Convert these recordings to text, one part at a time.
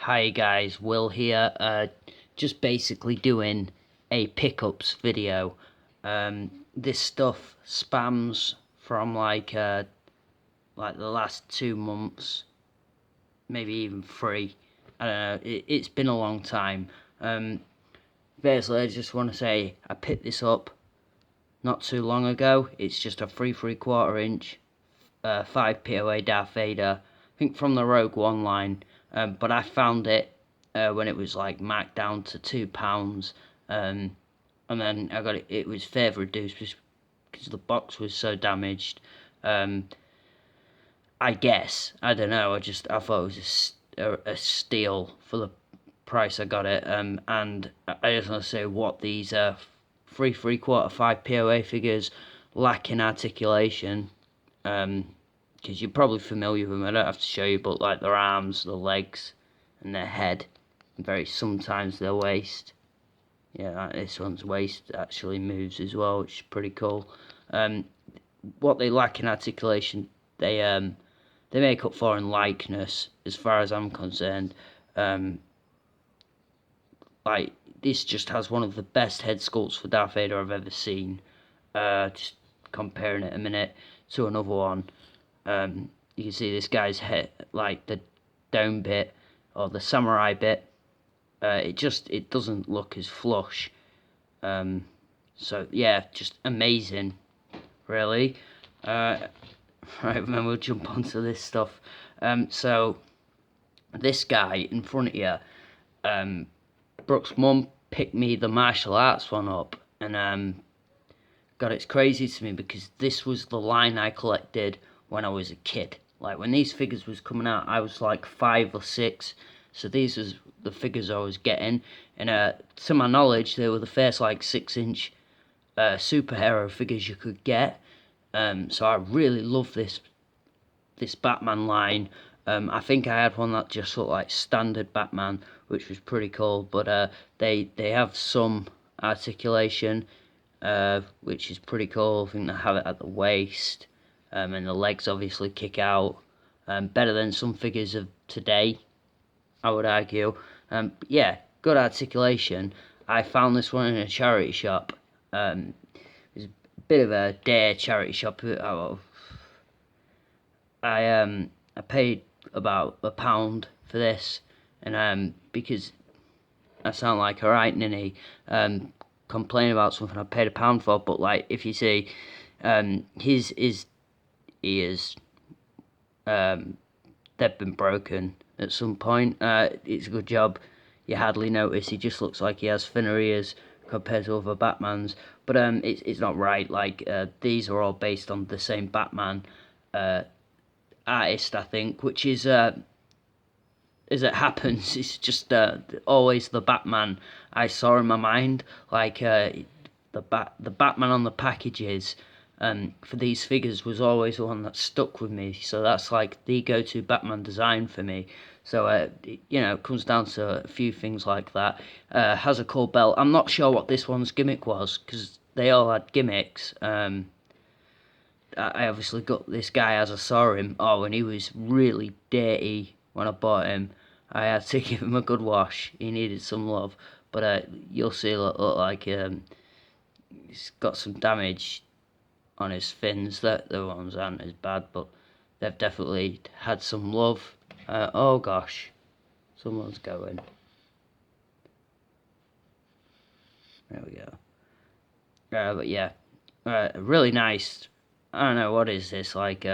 Hi guys, Will here, just basically doing a pickups video. This stuff spams from like the last 2 months, maybe even 3. I don't know, it's been a long time. Basically I just want to say I picked this up not too long ago. It's just a 3/4 inch 5 POA Darth Vader, I think from the Rogue One line, but I found it when it was like marked down to £2, and then I got it. It was favour reduced because the box was so damaged. I guess I don't know. I thought it was a steal for the price I got it. And I just want to say what these 3/4 5 POA figures lack in articulation. Because you're probably familiar with them. I don't have to show you, but like their arms, their legs, and their head, and sometimes their waist. Yeah, like this one's waist actually moves as well, which is pretty cool. What they lack in articulation, they make up for in likeness, as far as I'm concerned. Like this just has one of the best head sculpts for Darth Vader I've ever seen. Just comparing it a minute to another one. You can see this guy's head, like the dome bit or the samurai bit. It doesn't look as flush. So yeah, just amazing, really. Right, then we'll jump onto this stuff. So this guy in front of you, Brooke's mum picked me the martial arts one up, and God, it's crazy to me because this was the line I collected when I was a kid. Like when these figures was coming out, I was like 5 or 6, so these was the figures I was getting, and to my knowledge they were the first like 6-inch superhero figures you could get. So I really love this Batman line. I think I had one that just looked like standard Batman, which was pretty cool, but they have some articulation, which is pretty cool. I think they have it at the waist, and the legs obviously kick out, better than some figures of today, I would argue. Yeah, good articulation. I found this one in a charity shop. It was a bit of a dare charity shop. I paid about £1 for this, and because I sound like a right ninny, complaining about something I paid £1 for, but like if you see, his ears, they've been broken at some point. It's a good job you hardly notice. He just looks like he has thinner ears compared to other Batmans, but it's not right. Like these are all based on the same Batman artist, I think, which is as it happens, it's just always the Batman I saw in my mind. Like the Batman on the packages for these figures was always the one that stuck with me. So that's like the go-to Batman design for me. So it comes down to a few things like that. Has a cool belt. I'm not sure what this one's gimmick was because they all had gimmicks. I obviously got this guy as I saw him. Oh, and he was really dirty when I bought him. I had to give him a good wash. He needed some love. But you'll see it look like he's got some damage on his fins. That the ones aren't as bad, but they've definitely had some love. Oh gosh, someone's going. There we go. But yeah, really nice. I don't know, what is this, like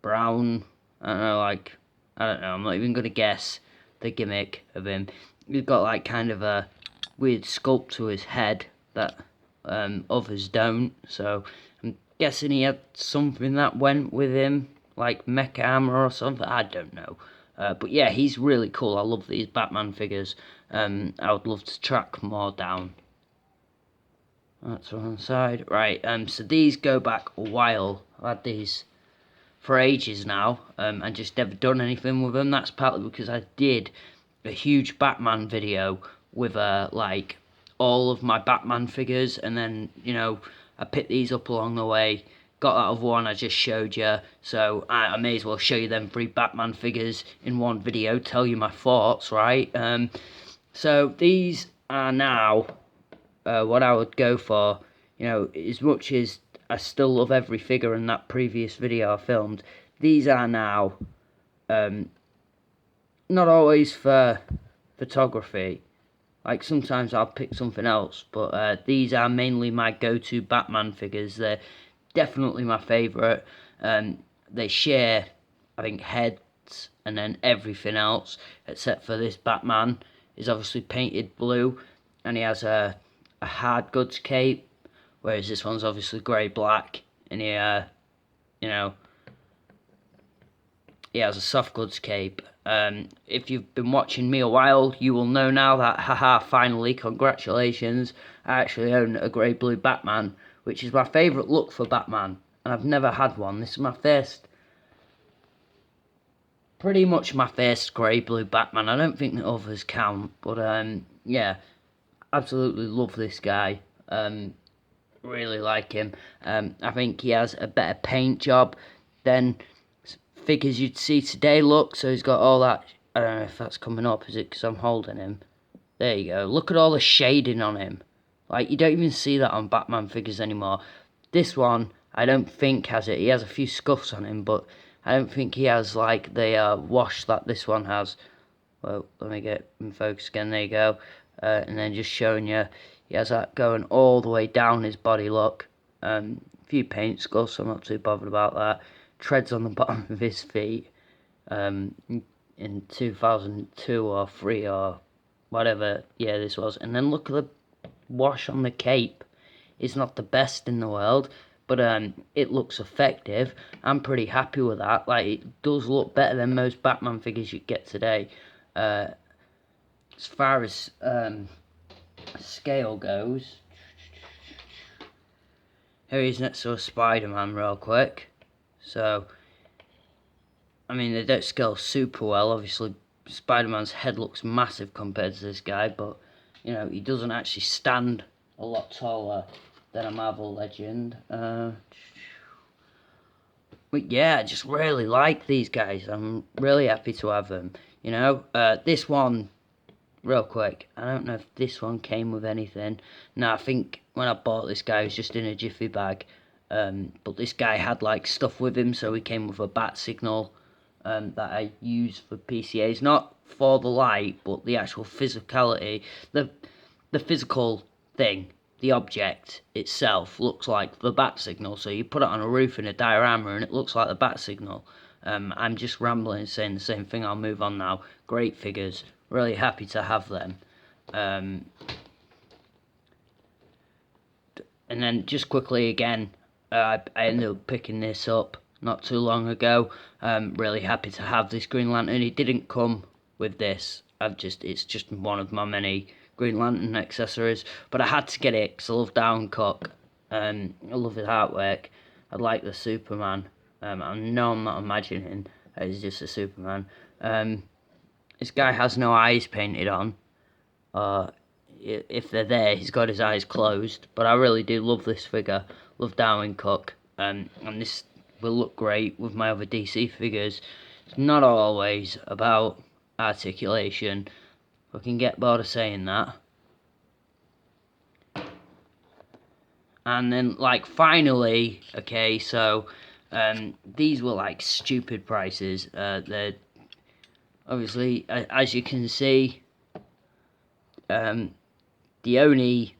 brown, I don't know, I'm not even gonna guess the gimmick of him. He's got like kind of a weird sculpt to his head that others don't, so I'm guessing he had something that went with him, like mech armor or something, I don't know. But yeah, he's really cool. I love these Batman figures. I would love to track more down. That's one side. Right, so these go back a while. I've had these for ages now, and just never done anything with them. That's partly because I did a huge Batman video with like all of my Batman figures, and then I picked these up along the way, got that other one I just showed you, so I may as well show you them 3 Batman figures in one video, tell you my thoughts, right? So these are now what I would go for. You know, as much as I still love every figure in that previous video I filmed, these are now not always for photography. Like, sometimes I'll pick something else, but these are mainly my go-to Batman figures. They're definitely my favourite. They share, I think, heads and then everything else, except for this Batman is obviously painted blue, and he has a hard goods cape, whereas this one's obviously grey-black, and he, you know, he has a soft goods cape. If you've been watching me a while, you will know now that, haha, finally, congratulations, I actually own a grey-blue Batman, which is my favourite look for Batman, and I've never had one. This is my first, pretty much my first grey-blue Batman. I don't think the others count, but yeah, absolutely love this guy. Really like him. I think he has a better paint job than figures you'd see today. Look, so he's got all that. I don't know if that's coming up, is it, because I'm holding him? There you go. Look at all the shading on him. Like, you don't even see that on Batman figures anymore. This one, I don't think has it. He has a few scuffs on him, but I don't think he has, like, the wash that this one has. Well, let me get in focus again. There you go. And then just showing you, he has that going all the way down his body, look. A few paint scuffs, so I'm not too bothered about that. Treads on the bottom of his feet. In 2002 or 3 or whatever year this was. And then look at the wash on the cape. It's not the best in the world, but it looks effective. I'm pretty happy with that. Like, it does look better than most Batman figures you get today. As far as scale goes, here he is next to a Spider-Man real quick. So, I mean, they don't scale super well. Obviously, Spider-Man's head looks massive compared to this guy, but, you know, he doesn't actually stand a lot taller than a Marvel legend. But yeah, I just really like these guys. I'm really happy to have them. You know, this one, real quick, I don't know if this one came with anything. No, I think when I bought this guy, it was just in a jiffy bag. But this guy had, like, stuff with him, so he came with a bat signal that I use for PCAs, not for the light, but the actual physicality, the physical thing, the object itself looks like the bat signal. So you put it on a roof in a diorama and it looks like the bat signal. I'm just rambling, saying the same thing. I'll move on now. Great figures, really happy to have them. And then just quickly again, I ended up picking this up not too long ago. Really happy to have this Green Lantern. It didn't come with this. It's just one of my many Green Lantern accessories, but I had to get it because I love Darwin Cook. I love his artwork. I like the Superman. I know I'm not imagining it's just a Superman. This guy has no eyes painted on. If they're there, he's got his eyes closed. But I really do love this figure. Love Darwin Cook. And this will look great with my other DC figures. It's not always about articulation. I can get bored of saying that. And then, like, finally, okay, so these were like stupid prices. They're obviously, as you can see, the only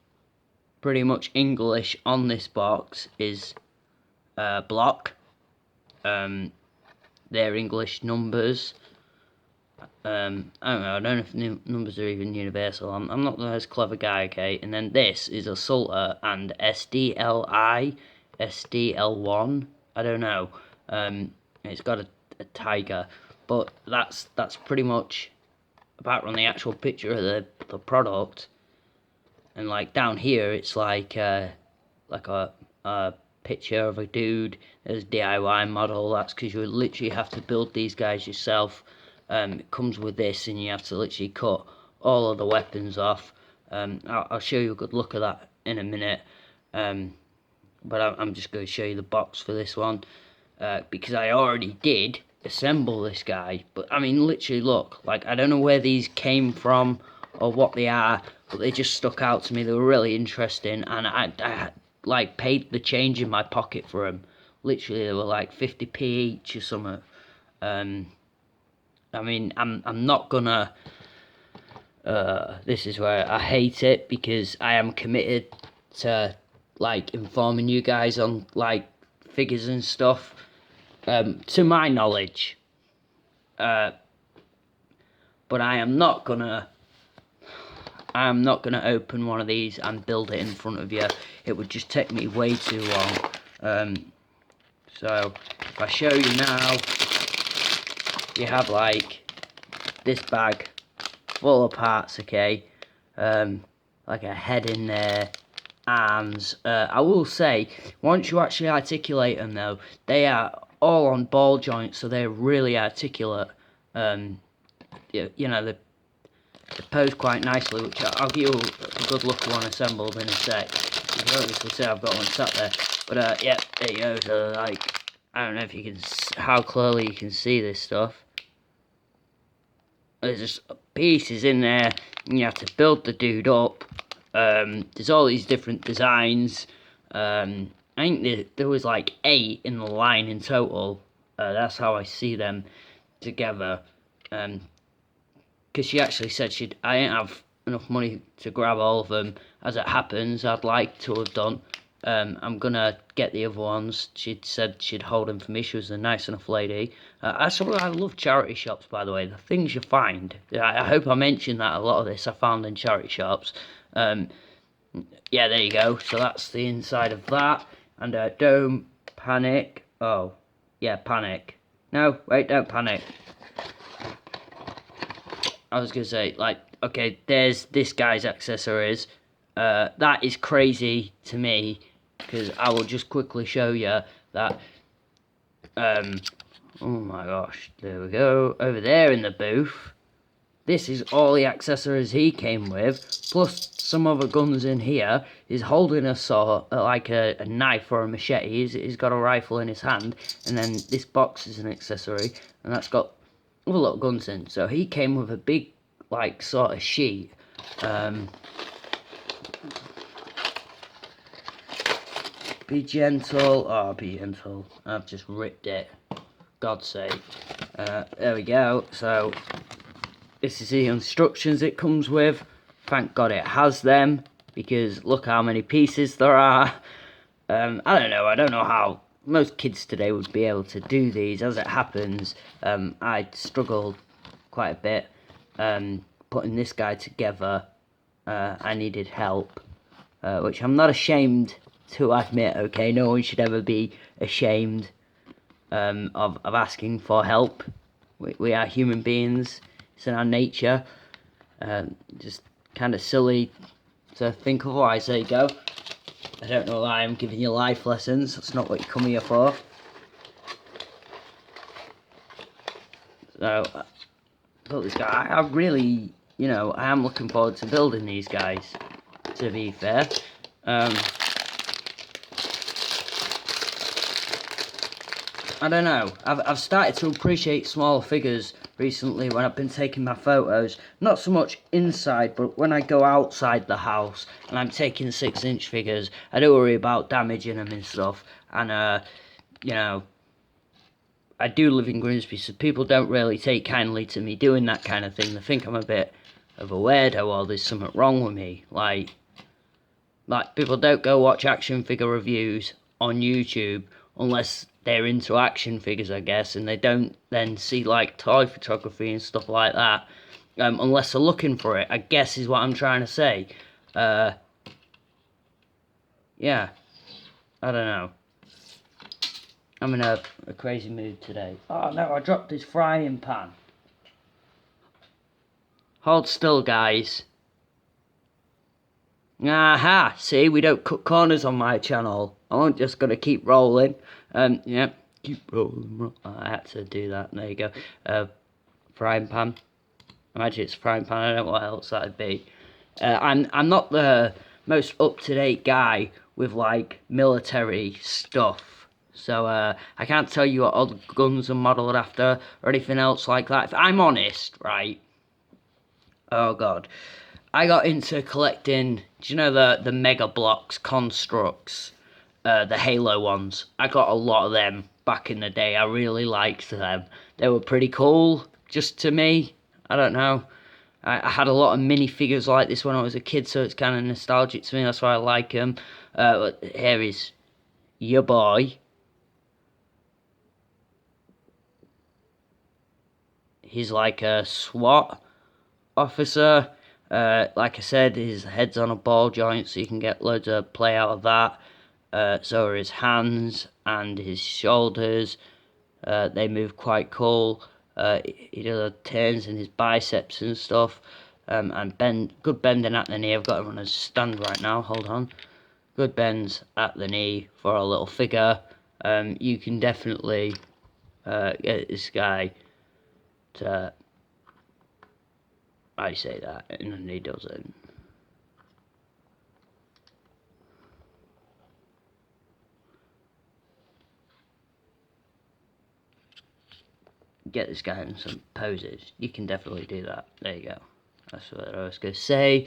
pretty much English on this box is block. They're English numbers. I don't know. I don't know if numbers are even universal. I'm not the most clever guy, okay. And then this is a Salter and SDLI, SDL1. I don't know. It's got a tiger, but that's pretty much apart from the actual picture of the product. And like down here, it's like a picture of a dude. There's DIY model. That's because you literally have to build these guys yourself. It comes with this, and you have to literally cut all of the weapons off. I'll show you a good look at that in a minute. but I'm just going to show you the box for this one, because I already did assemble this guy. But I mean, literally, look, like, I don't know where these came from or what they are, but they just stuck out to me. They were really interesting, and I like paid the change in my pocket for them. Literally, they were like 50p each or something. I mean, I'm not gonna. This is where I hate it, because I am committed to like informing you guys on like figures and stuff. To my knowledge, but I am not gonna open one of these and build it in front of you. It would just take me way too long. So if I show you now, you have like this bag full of parts, okay? Like a head in there, arms. I will say, once you actually articulate them though, they are all on ball joints, so they're really articulate. You know, they pose quite nicely, which I'll give you a good look at one assembled in a sec. You can obviously see I've got one sat there, but yeah, there you go. So like, I don't know if you can, how clearly you can see this stuff. There's just pieces in there, and you have to build the dude up. There's all these different designs. I think there was like 8 in the line in total. That's how I see them together. Because she actually said I didn't have enough money to grab all of them. As it happens, I'd like to have done. I'm gonna get the other ones. She'd said she'd hold them for me. She was a nice enough lady. I love charity shops, by the way. The things you find. I hope I mentioned that a lot of this I found in charity shops. Yeah, there you go. So that's the inside of that. And don't panic. Oh, yeah, panic. No, wait, don't panic. I was going to say, like, okay, there's this guy's accessories. That is crazy to me, because I will just quickly show you that. Oh my gosh, there we go. Over there in the booth, this is all the accessories he came with, plus some other guns in here. He's holding a saw, like a knife or a machete. He's got a rifle in his hand, and then this box is an accessory, and that's got other little guns in. So he came with a big, like, sort of sheet. Be gentle. Oh, be gentle. I've just ripped it. God's sake. There we go. So this is the instructions it comes with. Thank God it has them, because look how many pieces there are. I don't know how most kids today would be able to do these. As it happens, I struggled quite a bit putting this guy together. I needed help, which I'm not ashamed to admit, okay? No one should ever be ashamed of asking for help. We are human beings. It's in our nature. Just kind of silly to think otherwise. There you go. I don't know why I'm giving you life lessons. That's not what you come here for. So, built this guy. I really, you know, I am looking forward to building these guys, to be fair. I don't know. I've started to appreciate small figures recently when I've been taking my photos. Not so much inside, but when I go outside the house and I'm taking 6-inch figures, I do worry about damaging them and stuff. And, you know, I do live in Grimsby, so people don't really take kindly to me doing that kind of thing. They think I'm a bit of a weirdo, or there's something wrong with me. Like people don't go watch action figure reviews on YouTube unless they're into action figures, I guess, and they don't then see like toy photography and stuff like that, unless they're looking for it, I guess is what I'm trying to say. Yeah, I don't know. I'm in a crazy mood today. Oh no, I dropped this frying pan. Hold still, guys. Aha, see, we don't cut corners on my channel. I'm just going to keep rolling. Yeah, keep rolling. I had to do that. There you go. Frying pan. Imagine it's a frying pan. I don't know what else that'd be. I'm not the most up-to-date guy with like military stuff. So I can't tell you what all the guns are modelled after or anything else like that. If I'm honest, right? Oh god, I got into collecting. Do you know the Mega Blocks constructs, the Halo ones? I got a lot of them back in the day. I really liked them. They were pretty cool, just to me. I don't know. I had a lot of minifigures like this when I was a kid, so it's kind of nostalgic to me. That's why I like them. Here is your boy. He's like a SWAT officer. Like I said, his head's on a ball joint, so you can get loads of play out of that. So are his hands and his shoulders. They move quite cool. He does turns in his biceps and stuff. And good bending at the knee. I've got him on a stand right now. Hold on. Good bends at the knee for a little figure. You can definitely get this guy to. I say that, and he doesn't. Get this guy in some poses. You can definitely do that. There you go. That's what I was going to say.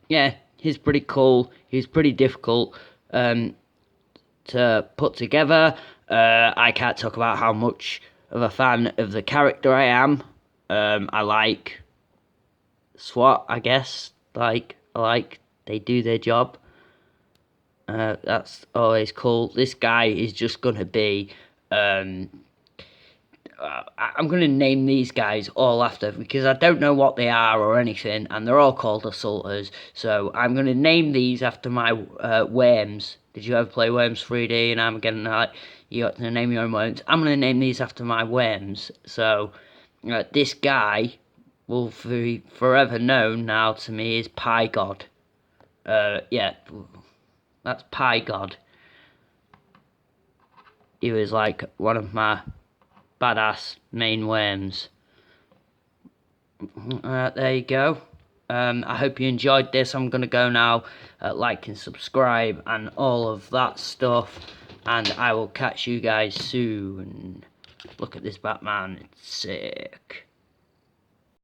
Yeah, he's pretty cool. He's pretty difficult to put together. I can't talk about how much of a fan of the character I am. I like SWAT, I guess. I like they do their job. That's always cool. This guy is just gonna be. I'm gonna name these guys all after because I don't know what they are or anything, and they're all called assaulters. So I'm gonna name these after my worms. Did you ever play Worms 3D? And I'm getting like you got to name your own worms. I'm gonna name these after my worms. So this guy will be forever known now to me as Pie God. Yeah, that's Pie God. He was like one of my badass main worms. There you go. I hope you enjoyed this. I'm going to go now, like and subscribe and all of that stuff. And I will catch you guys soon. Look at this Batman. It's sick.